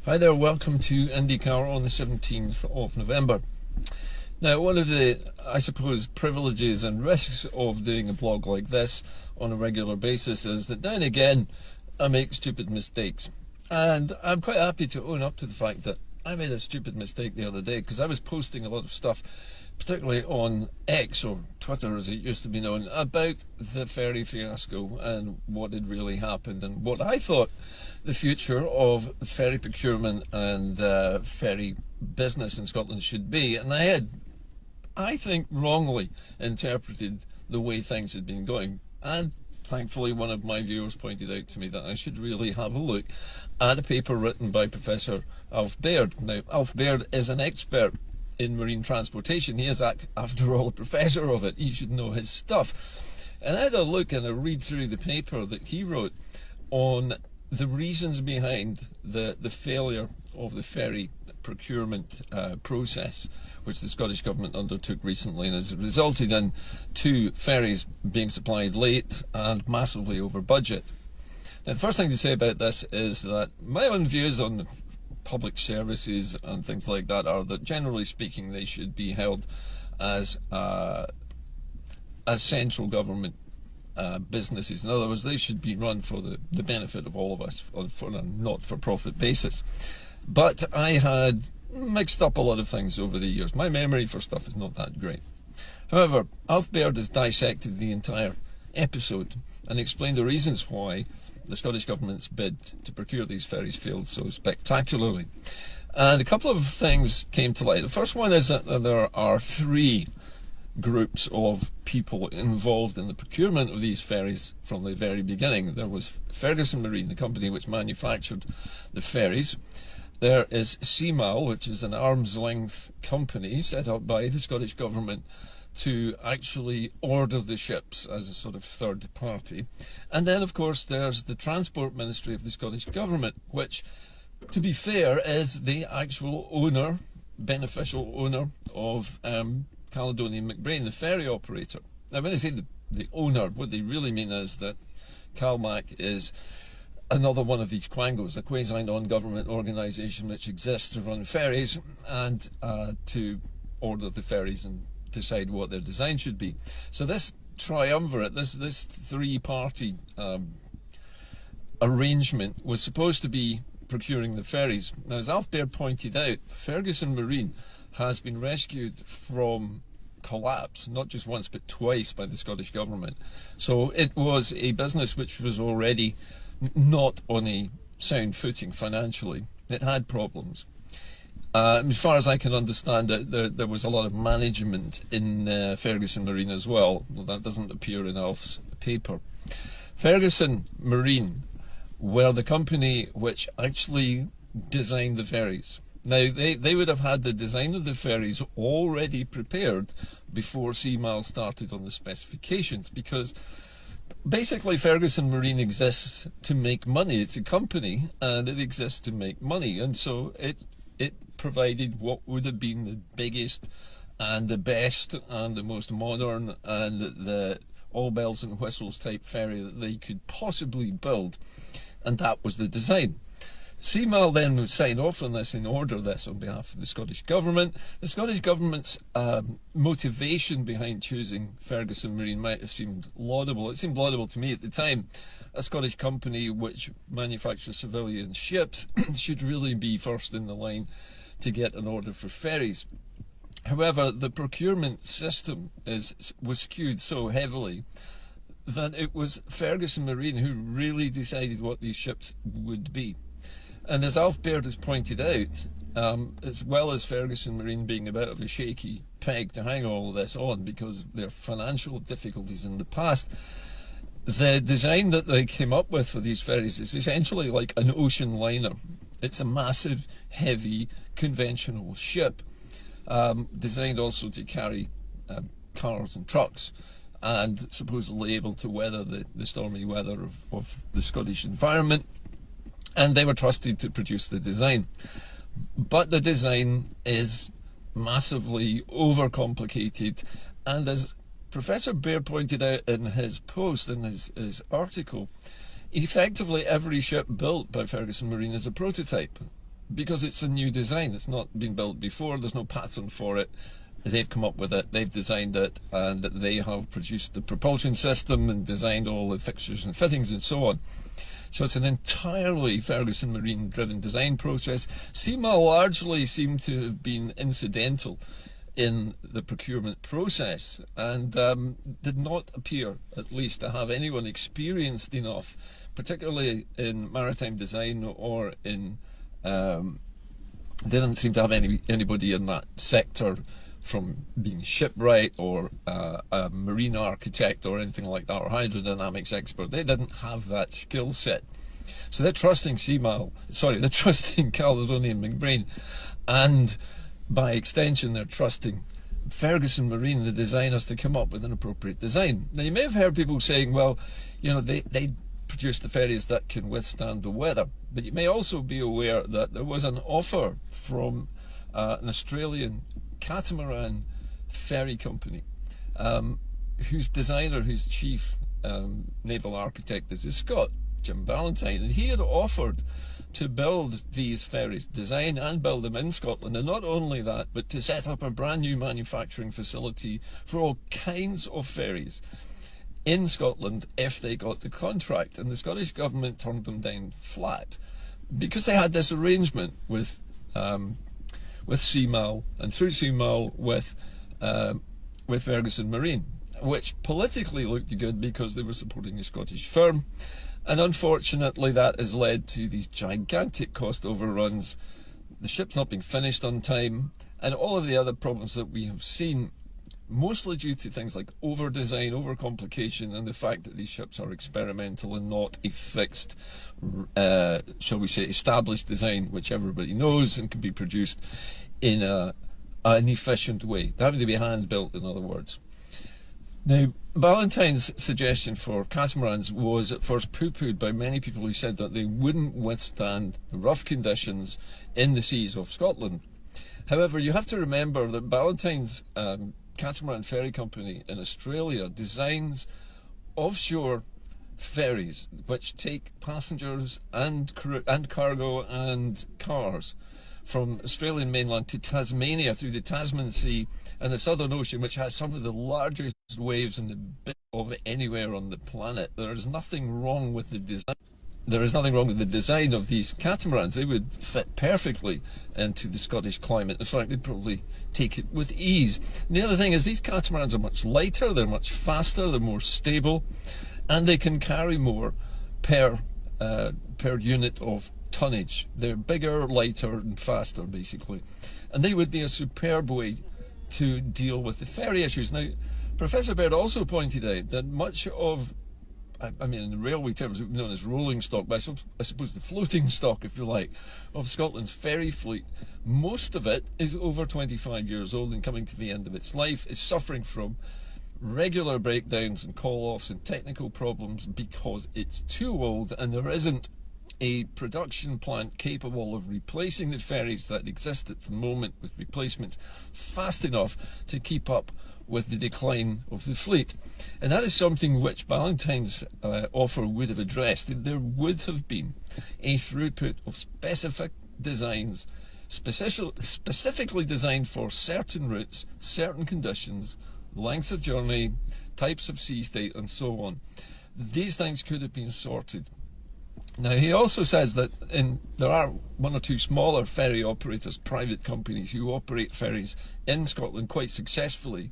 Hi there, welcome to IndyCar on the 17th of November. Now, one of the, I suppose, privileges and risks of doing a blog like this on a regular basis is that now and again I make stupid mistakes. And I'm quite happy to own up to the fact that I made a stupid mistake the other day, because I was posting a lot of stuff, particularly on X, or Twitter as it used to be known, about the ferry fiasco and what had really happened and what I thought the future of ferry procurement and ferry business in Scotland should be. And I had, I think, wrongly interpreted the way things had been going. And thankfully one of my viewers pointed out to me that I should really have a look at a paper written by Professor Alf Baird. Now, Alf Baird is an expert in marine transportation. He is, after all, a professor of it. He should know his stuff. And I had a look and a read through the paper that he wrote on the reasons behind the failure of the ferry procurement process, which the Scottish Government undertook recently, and has resulted in 2 ferries being supplied late and massively over budget. Now, the first thing to say about this is that my own views on public services and things like that are that, generally speaking, they should be held as central government businesses. In other words, they should be run for the benefit of all of us, for a not-for-profit basis. But I had mixed up a lot of things over the years. My memory for stuff is not that great. However, Alf Baird has dissected the entire episode and explained the reasons why the Scottish Government's bid to procure these ferries failed so spectacularly. And a couple of things came to light. The first one is that there are 3 groups of people involved in the procurement of these ferries from the very beginning. There was Ferguson Marine, the company which manufactured the ferries. There is CMal, which is an arm's length company set up by the Scottish Government to actually order the ships as a sort of third party. And then, of course, there's the Transport Ministry of the Scottish Government, which, to be fair, is the actual owner, beneficial owner of Caledonian McBrain, the ferry operator. Now, when they say the owner, what they really mean is that CalMac is another one of these quangos, a quasi-non-government organisation which exists to run ferries and to order the ferries and decide what their design should be. So this triumvirate, this 3-party arrangement was supposed to be procuring the ferries. Now, as Alf Baird pointed out, Ferguson Marine has been rescued from collapse, not just once but twice, by the Scottish Government. So it was a business which was already not on a sound footing financially. It had problems. As far as I can understand it, there was a lot of management in Ferguson Marine as well. That doesn't appear in Alf's paper. Ferguson Marine were the company which actually designed the ferries. Now, they would have had the design of the ferries already prepared before CMal started on the specifications, because basically Ferguson Marine exists to make money. It's a company and it exists to make money, and so it provided what would have been the biggest and the best and the most modern and the all bells and whistles type ferry that they could possibly build, and that was the design. CMal then signed off on this and ordered this on behalf of the Scottish Government. The Scottish Government's motivation behind choosing Ferguson Marine might have seemed laudable. It seemed laudable to me at the time. A Scottish company which manufactures civilian ships should really be first in the line to get an order for ferries. However, the procurement system was skewed so heavily that it was Ferguson Marine who really decided what these ships would be. And as Alf Baird has pointed out, as well as Ferguson Marine being a bit of a shaky peg to hang all of this on because of their financial difficulties in the past, the design that they came up with for these ferries is essentially like an ocean liner. It's a massive, heavy, conventional ship, designed also to carry cars and trucks, and supposedly able to weather the stormy weather of the Scottish environment. And they were trusted to produce the design. But the design is massively overcomplicated, and as Professor Baird pointed out in his post, in his article, effectively every ship built by Ferguson Marine is a prototype. because it's a new design. It's not been built before. There's no pattern for it. They've come up with it, they've designed it, and they have produced the propulsion system and designed all the fixtures and fittings and so on. So it's an entirely Ferguson Marine driven design process. CMal largely seemed to have been incidental in the procurement process, and did not appear, at least, to have anyone experienced enough, particularly in maritime design or in they didn't seem to have anybody in that sector, from being shipwright or a marine architect or anything like that, or hydrodynamics expert. They didn't have that skill set. So they're trusting they're trusting Caledonian McBrain, and by extension they're trusting Ferguson Marine, the designers, to come up with an appropriate design. Now, you may have heard people saying, well, you know, they produce the ferries that can withstand the weather, but you may also be aware that there was an offer from an Australian catamaran ferry company, whose chief naval architect is a Scot, Jim Ballantyne, and he had offered to build these ferries, design and build them in Scotland, and not only that, but to set up a brand new manufacturing facility for all kinds of ferries in Scotland if they got the contract. And the Scottish government turned them down flat, because they had this arrangement with CMal, and through CMal with Ferguson Marine, which politically looked good because they were supporting a Scottish firm. And unfortunately, that has led to these gigantic cost overruns, the ship's not being finished on time, and all of the other problems that we have seen, mostly due to things like over-design, over-complication, and the fact that these ships are experimental and not a fixed, shall we say, established design, which everybody knows and can be produced in an efficient way. They're having to be hand-built, in other words. Now, Ballantyne's suggestion for catamarans was at first poo-pooed by many people who said that they wouldn't withstand the rough conditions in the seas of Scotland. However, you have to remember that Ballantyne's catamaran ferry company in Australia designs offshore ferries which take passengers and cargo and cars from Australian mainland to Tasmania through the Tasman Sea and the Southern Ocean, which has some of the largest waves in the bit of anywhere on the planet. There is nothing wrong with the design. There is nothing wrong with the design of these catamarans. They would fit perfectly into the Scottish climate. In fact, they'd probably take it with ease. And the other thing is, these catamarans are much lighter, they're much faster, they're more stable, and they can carry more per unit of tonnage. They're bigger, lighter, and faster, basically. And they would be a superb way to deal with the ferry issues. Now, Professor Baird also pointed out that much of, I mean, in railway terms, it would be known as rolling stock, but I suppose the floating stock, if you like, of Scotland's ferry fleet, most of it is over 25 years old and coming to the end of its life, is suffering from regular breakdowns and call-offs and technical problems because it's too old, and there isn't a production plant capable of replacing the ferries that exist at the moment with replacements fast enough to keep up with the decline of the fleet. And that is something which Ballantyne's offer would have addressed. There would have been a throughput of specific designs, specifically designed for certain routes, certain conditions, lengths of journey, types of sea state, and so on. These things could have been sorted. Now, he also says that there are one or two smaller ferry operators, private companies, who operate ferries in Scotland quite successfully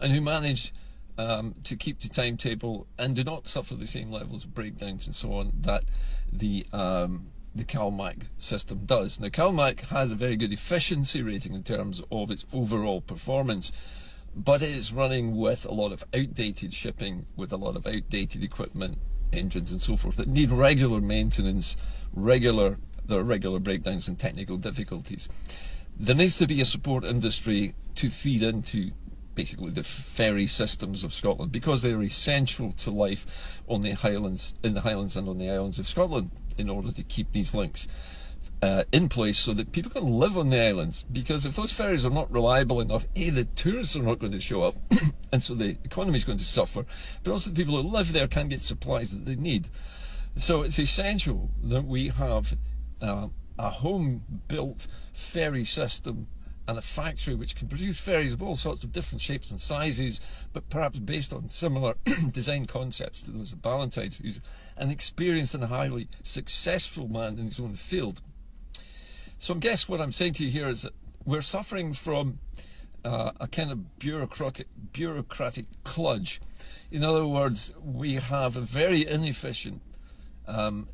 and who manage to keep to timetable and do not suffer the same levels of breakdowns and so on that the CalMac system does. Now, CalMac has a very good efficiency rating in terms of its overall performance, but it is running with a lot of outdated shipping, with a lot of outdated equipment, engines and so forth, that need regular maintenance, regular breakdowns and technical difficulties. There needs to be a support industry to feed into basically the ferry systems of Scotland, because they are essential to life on the Highlands, in the Highlands and on the islands of Scotland, in order to keep these links in place so that people can live on the islands. Because if those ferries are not reliable enough, the tourists are not going to show up and so the economy is going to suffer, but also the people who live there can't get supplies that they need. So it's essential that we have a home-built ferry system and a factory which can produce ferries of all sorts of different shapes and sizes, but perhaps based on similar design concepts to those of Ballantyne, who's an experienced and highly successful man in his own field. So I guess what I'm saying to you here is that we're suffering from a kind of bureaucratic kludge. In other words, we have a very inefficient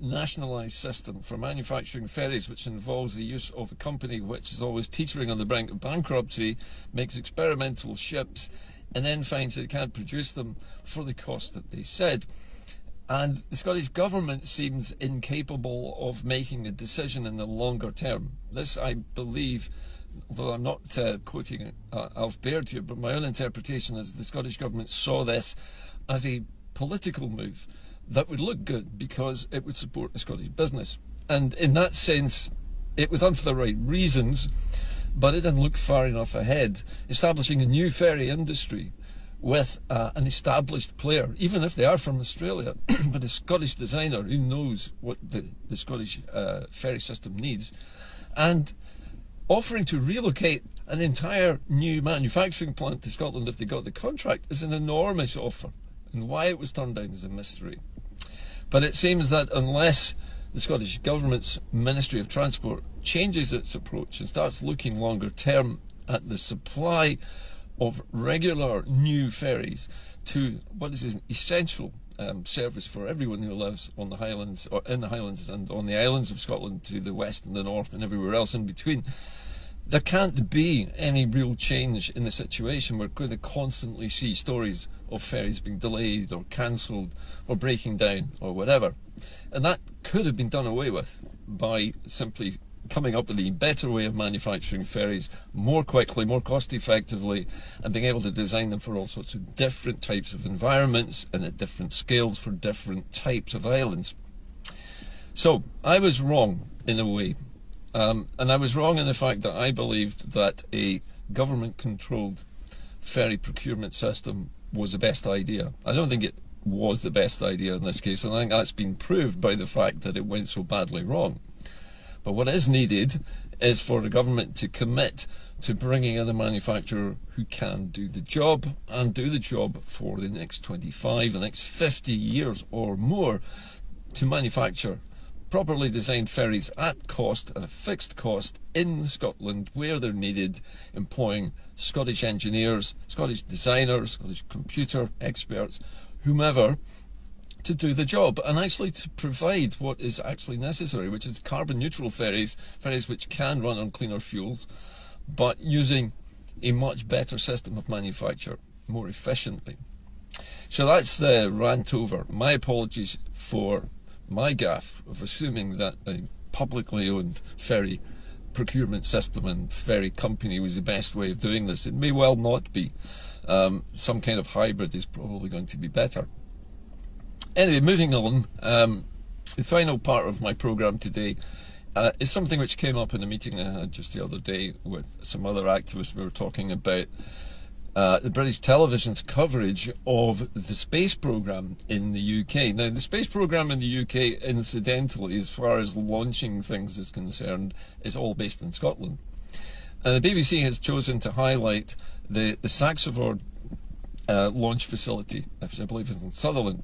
nationalised system for manufacturing ferries, which involves the use of a company which is always teetering on the brink of bankruptcy, makes experimental ships, and then finds that it can't produce them for the cost that they said. And the Scottish Government seems incapable of making a decision in the longer term. This, I believe, although I'm not quoting Alf Baird here, but my own interpretation is the Scottish Government saw this as a political move that would look good because it would support the Scottish business. And in that sense, it was done for the right reasons, but it didn't look far enough ahead. Establishing a new ferry industry with an established player, even if they are from Australia, but a Scottish designer who knows what the Scottish ferry system needs, and offering to relocate an entire new manufacturing plant to Scotland if they got the contract is an enormous offer. And why it was turned down is a mystery. But it seems that unless the Scottish Government's Ministry of Transport changes its approach and starts looking longer term at the supply of regular new ferries to what is an essential service for everyone who lives on the Highlands, or in the Highlands and on the islands of Scotland to the west and the north and everywhere else in between, there can't be any real change in the situation. We're going to constantly see stories of ferries being delayed or cancelled or breaking down or whatever. And that could have been done away with by simply coming up with a better way of manufacturing ferries more quickly, more cost effectively, and being able to design them for all sorts of different types of environments and at different scales for different types of islands. So I was wrong in a way. And I was wrong in the fact that I believed that a government-controlled ferry procurement system was the best idea. I don't think it was the best idea in this case, and I think that's been proved by the fact that it went so badly wrong. But what is needed is for the government to commit to bringing in a manufacturer who can do the job, and do the job for the next 25, the next 50 years or more, to manufacture properly designed ferries at cost, at a fixed cost, in Scotland where they're needed, employing Scottish engineers, Scottish designers, Scottish computer experts, whomever, to do the job and actually to provide what is actually necessary, which is carbon neutral ferries, ferries which can run on cleaner fuels, but using a much better system of manufacture more efficiently. So that's the rant over. My apologies for my gaffe of assuming that a publicly owned ferry procurement system and ferry company was the best way of doing this. It may well not be. Some kind of hybrid is probably going to be better. Anyway, moving on, the final part of my programme today is something which came up in a meeting I had just the other day with some other activists. We were talking about the British television's coverage of the space programme in the UK. Now, the space programme in the UK, incidentally, as far as launching things is concerned, is all based in Scotland. And the BBC has chosen to highlight the Saxavord launch facility, which I believe is in Sutherland,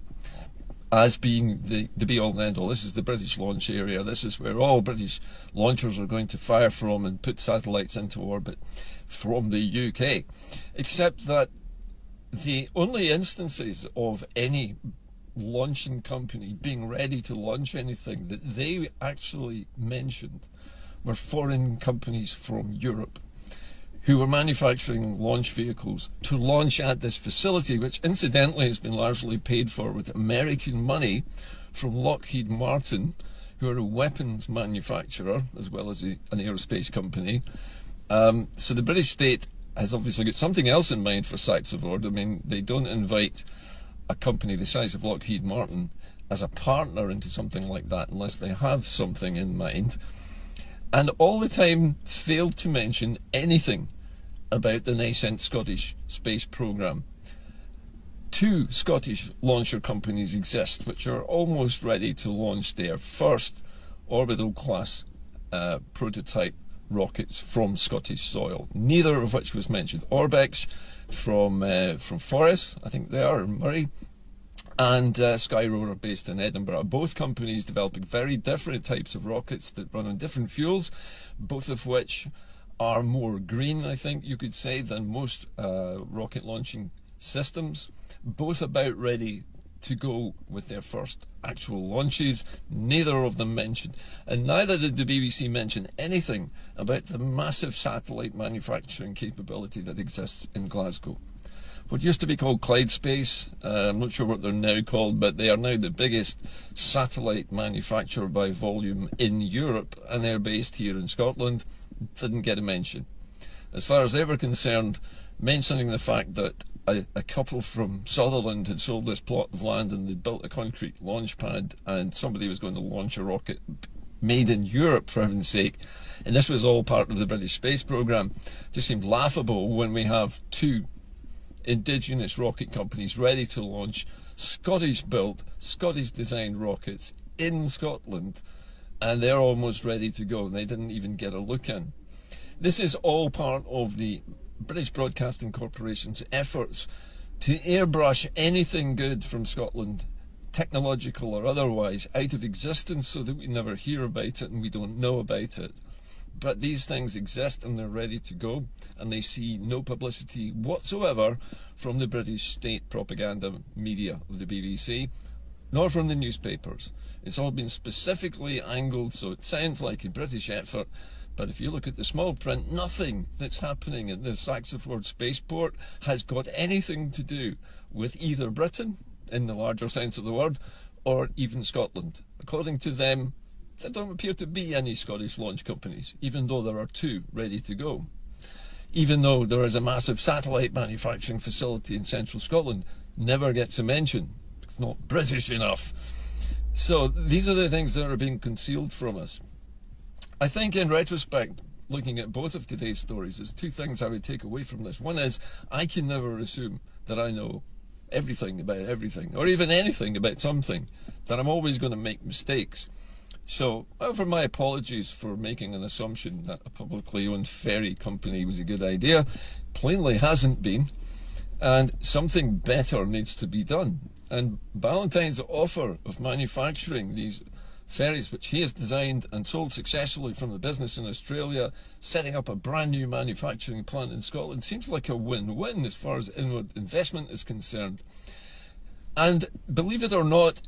as being the be-all and end-all. This is the British launch area. This is where all British launchers are going to fire from and put satellites into orbit from the UK. Except that the only instances of any launching company being ready to launch anything that they actually mentioned were foreign companies from Europe who were manufacturing launch vehicles to launch at this facility, which incidentally has been largely paid for with American money from Lockheed Martin, who are a weapons manufacturer as well as an aerospace company. So the British state has obviously got something else in mind for Saxavord. I mean, they don't invite a company the size of Lockheed Martin as a partner into something like that unless they have something in mind. And all the time failed to mention anything about the nascent Scottish space programme. Two Scottish launcher companies exist which are almost ready to launch their first orbital class prototype rockets from Scottish soil, neither of which was mentioned. Orbex from Forres, I think they are, in Murray, and Skyrover based in Edinburgh. Both companies developing very different types of rockets that run on different fuels, both of which are more green, I think you could say, than most rocket launching systems. Both about ready to go with their first actual launches. Neither of them mentioned, and neither did the BBC mention anything about the massive satellite manufacturing capability that exists in Glasgow. What used to be called Clyde Space, I'm not sure what they're now called, but they are now the biggest satellite manufacturer by volume in Europe, and they're based here in Scotland. Didn't get a mention. As far as they were concerned, mentioning the fact that a couple from Sutherland had sold this plot of land and they'd built a concrete launch pad and somebody was going to launch a rocket made in Europe, for heaven's sake, and this was all part of the British space programme, just seemed laughable when we have two indigenous rocket companies ready to launch Scottish-built, Scottish-designed rockets in Scotland, and they're almost ready to go, and they didn't even get a look in. This is all part of the British Broadcasting Corporation's efforts to airbrush anything good from Scotland, technological or otherwise, out of existence so that we never hear about it and we don't know about it. But these things exist and they're ready to go, and they see no publicity whatsoever from the British state propaganda media of the BBC, nor from the newspapers. It's all been specifically angled so it sounds like a British effort, but if you look at the small print, nothing that's happening at the Saxford spaceport has got anything to do with either Britain, in the larger sense of the word, or even Scotland. According to them, there don't appear to be any Scottish launch companies, even though there are two ready to go. Even though there is a massive satellite manufacturing facility in central Scotland, never gets a mention. It's not British enough. So these are the things that are being concealed from us. I think in retrospect, looking at both of today's stories, there's two things I would take away from this. One is, I can never assume that I know everything about everything, or even anything about something, that I'm always going to make mistakes. So, over my apologies for making an assumption that a publicly owned ferry company was a good idea, plainly hasn't been, and something better needs to be done. And Ballantyne's offer of manufacturing these ferries, which he has designed and sold successfully from the business in Australia, setting up a brand new manufacturing plant in Scotland, seems like a win-win as far as inward investment is concerned. And believe it or not,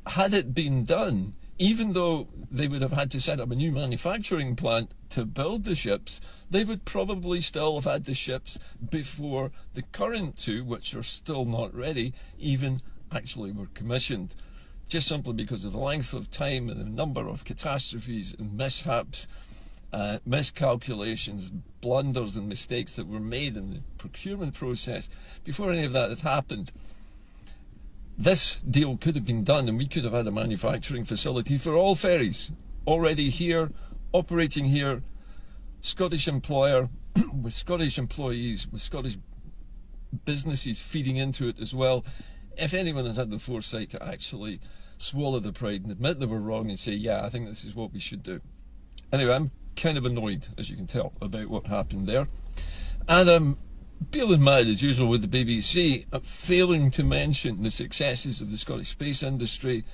had it been done, even though they would have had to set up a new manufacturing plant to build the ships, they would probably still have had the ships before the current two, which are still not ready, even actually were commissioned. Just simply because of the length of time and the number of catastrophes and mishaps, miscalculations, blunders and mistakes that were made in the procurement process before any of that had happened. This deal could have been done and we could have had a manufacturing facility for all ferries already here, operating here, Scottish employer, with Scottish employees, with Scottish businesses feeding into it as well. If anyone had had the foresight to actually swallow the pride and admit they were wrong and say, yeah, I think this is what we should do. Anyway, I'm kind of annoyed, as you can tell, about what happened there. And I'm feeling mad, as usual, with the BBC failing to mention the successes of the Scottish space industry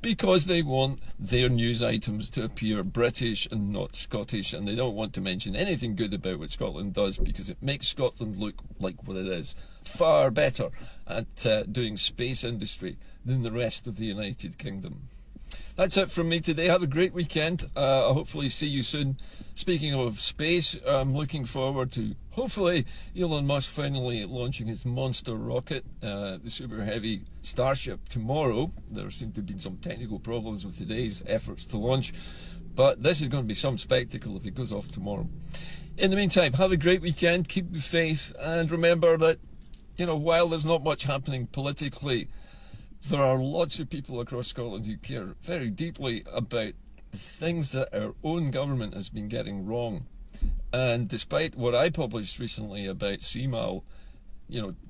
because they want their news items to appear British and not Scottish, and they don't want to mention anything good about what Scotland does because it makes Scotland look like what it is, far better at doing space industry than the rest of the United Kingdom. That's it from me today. Have a great weekend. I'll hopefully see you soon. Speaking of space, I'm looking forward to hopefully Elon Musk finally launching his monster rocket, the Super Heavy Starship, tomorrow. There seem to have been some technical problems with today's efforts to launch, but this is going to be some spectacle if it goes off tomorrow. In the meantime, have a great weekend, keep the faith, and remember that, while there's not much happening politically, there are lots of people across Scotland who care very deeply about the things that our own government has been getting wrong. And despite what I published recently about CMal,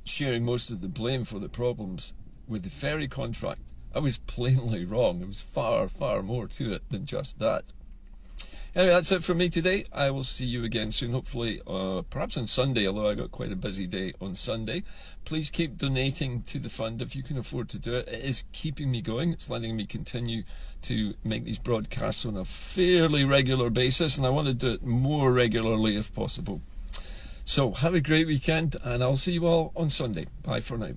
sharing most of the blame for the problems with the ferry contract, I was plainly wrong. There was far, far more to it than just that. Anyway, that's it for me today. I will see you again soon, hopefully, perhaps on Sunday, although I got quite a busy day on Sunday. Please keep donating to the fund if you can afford to do it. It is keeping me going. It's letting me continue to make these broadcasts on a fairly regular basis, and I want to do it more regularly if possible. So have a great weekend, and I'll see you all on Sunday. Bye for now.